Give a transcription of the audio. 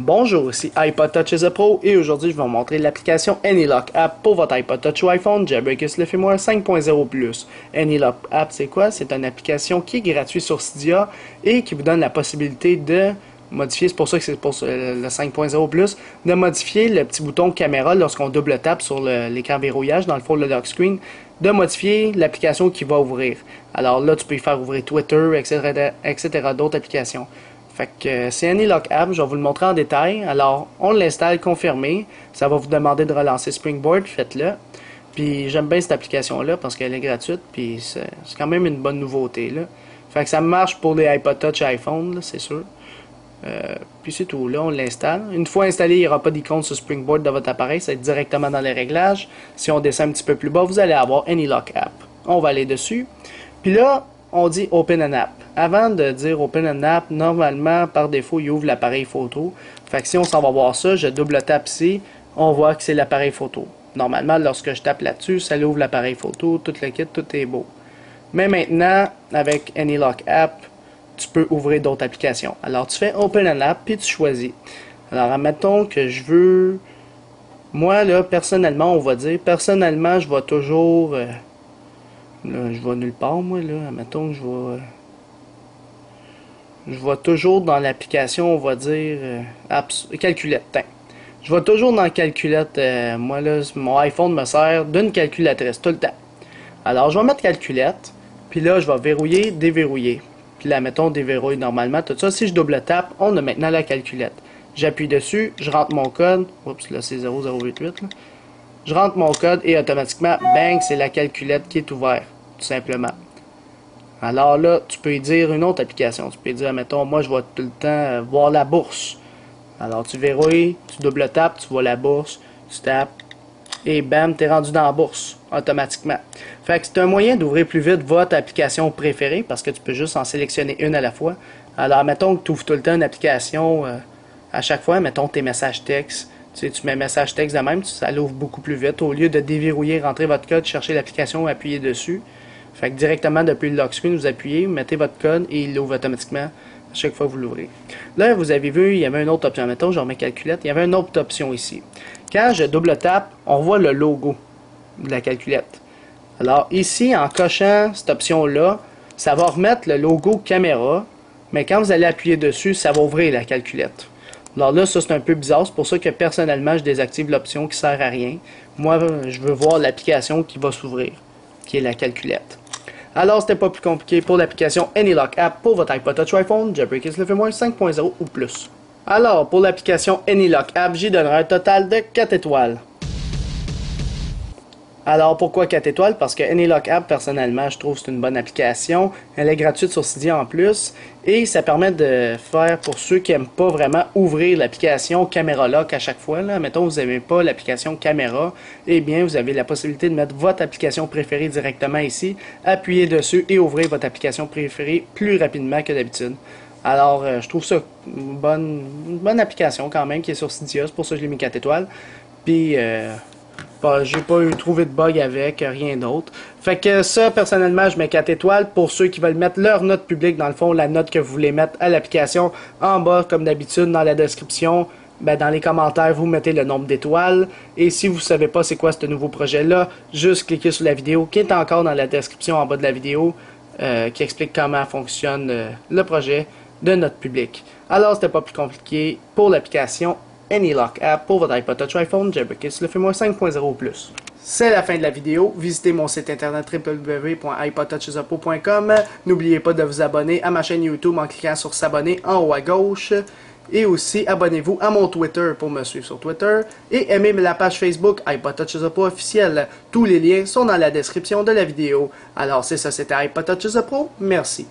Bonjour, ici iPod Touch is a Pro et aujourd'hui je vais vous montrer l'application AnyLock App pour votre iPod Touch ou iPhone Jailbreakers le firmware 5.0+. AnyLock App c'est quoi? C'est une application qui est gratuite sur Cydia et qui vous donne la possibilité de modifier, c'est pour ça que c'est pour le 5.0+, de modifier le petit bouton caméra lorsqu'on double tape sur l'écran verrouillage, dans le fond le lock screen, de modifier l'application qui va ouvrir. Alors là tu peux y faire ouvrir Twitter, etc. d'autres applications. Fait que c'est AnyLock App, je vais vous le montrer en détail. Alors, on l'installe, confirmé. Ça va vous demander de relancer Springboard, faites-le. Puis j'aime bien cette application-là parce qu'elle est gratuite, puis c'est quand même une bonne nouveauté, là. Fait que ça marche pour les iPod Touch et iPhone, c'est sûr. Puis c'est tout, là, on l'installe. Une fois installé, il n'y aura pas d'icône sur Springboard de votre appareil, ça va être directement dans les réglages. Si on descend un petit peu plus bas, vous allez avoir AnyLock App. On va aller dessus. Puis là, on dit Open an App. Avant de dire Open an App, normalement, par défaut, il ouvre l'appareil photo. Fait que si on s'en va voir ça, je double tape ici, on voit que c'est l'appareil photo. Normalement, lorsque je tape là-dessus, ça ouvre l'appareil photo, tout le kit, tout est beau. Mais maintenant, avec AnyLock App, tu peux ouvrir d'autres applications. Alors, tu fais Open an App, puis tu choisis. Alors, admettons que je veux... Moi, là, personnellement, on va dire, personnellement, je vais toujours... Là, je vais nulle part, moi, là. Admettons que je vais toujours dans l'application, on va dire, calculette. Je vais toujours dans calculette. Moi, là, mon iPhone me sert d'une calculatrice tout le temps. Alors, je vais mettre calculette. Puis là, je vais verrouiller, déverrouiller. Puis là, mettons, déverrouille normalement, tout ça. Si je double tape, on a maintenant la calculette. J'appuie dessus, je rentre mon code. Oups, là, c'est 0088, là. Je rentre mon code et automatiquement, bang, c'est la calculette qui est ouverte, tout simplement. Alors là, tu peux y dire une autre application. Tu peux y dire, mettons, moi, je vais tout le temps voir la bourse. Alors, tu verrouilles, tu double tapes, tu vois la bourse, tu tapes, et bam, tu es rendu dans la bourse, automatiquement. Fait que c'est un moyen d'ouvrir plus vite votre application préférée, parce que tu peux juste en sélectionner une à la fois. Alors, mettons que tu ouvres tout le temps une application à chaque fois, mettons tes messages textes. Tu mets message texte de même, ça l'ouvre beaucoup plus vite. Au lieu de déverrouiller, rentrer votre code, chercher l'application, appuyer dessus. Fait que directement depuis le lock screen, vous appuyez, mettez votre code et il l'ouvre automatiquement à chaque fois que vous l'ouvrez. Là, vous avez vu, il y avait une autre option. Mettons, je remets calculette, il y avait une autre option ici. Quand je double tape, on voit le logo de la calculette. Alors ici, en cochant cette option-là, ça va remettre le logo caméra, mais quand vous allez appuyer dessus, ça va ouvrir la calculette. Alors là, ça c'est un peu bizarre, c'est pour ça que personnellement, je désactive l'option qui sert à rien. Moi, je veux voir l'application qui va s'ouvrir, qui est la calculette. Alors, c'était pas plus compliqué pour l'application AnyLock App pour votre iPod Touch ou iPhone, Jailbreakers le firmware 5.0 ou plus. Alors, pour l'application AnyLock App, j'y donnerai un total de 4 étoiles. Alors, pourquoi 4 étoiles? Parce que AnyLock App, personnellement, je trouve que c'est une bonne application. Elle est gratuite sur Cydia en plus. Et ça permet de faire, pour ceux qui n'aiment pas vraiment ouvrir l'application Camera Lock à chaque fois, là, mettons vous n'aimez pas l'application Caméra, eh bien, vous avez la possibilité de mettre votre application préférée directement ici, appuyer dessus et ouvrir votre application préférée plus rapidement que d'habitude. Alors, je trouve ça une bonne application quand même qui est sur Cydia, c'est pour ça que je l'ai mis 4 étoiles. Puis, j'ai pas trouvé de bug avec, rien d'autre. Fait que ça, personnellement, je mets 4 étoiles. Pour ceux qui veulent mettre leur note publique, dans le fond, la note que vous voulez mettre à l'application, en bas, comme d'habitude, dans la description, ben, dans les commentaires, vous mettez le nombre d'étoiles. Et si vous ne savez pas c'est quoi ce nouveau projet-là, juste cliquez sur la vidéo qui est encore dans la description en bas de la vidéo, qui explique comment fonctionne le projet de note publique. Alors, c'était pas plus compliqué pour l'application AnyLock App pour votre iPod Touch iPhone, Jailbreakers le firmware 5.0 ou plus. C'est la fin de la vidéo. Visitez mon site internet www.ipodtouchisapo.com. N'oubliez pas de vous abonner à ma chaîne YouTube en cliquant sur s'abonner en haut à gauche. Et aussi, abonnez-vous à mon Twitter pour me suivre sur Twitter. Et aimez la page Facebook iPod Touch is a Pro officielle. Tous les liens sont dans la description de la vidéo. Alors c'est ça, c'était iPod Touch is a Pro. Merci.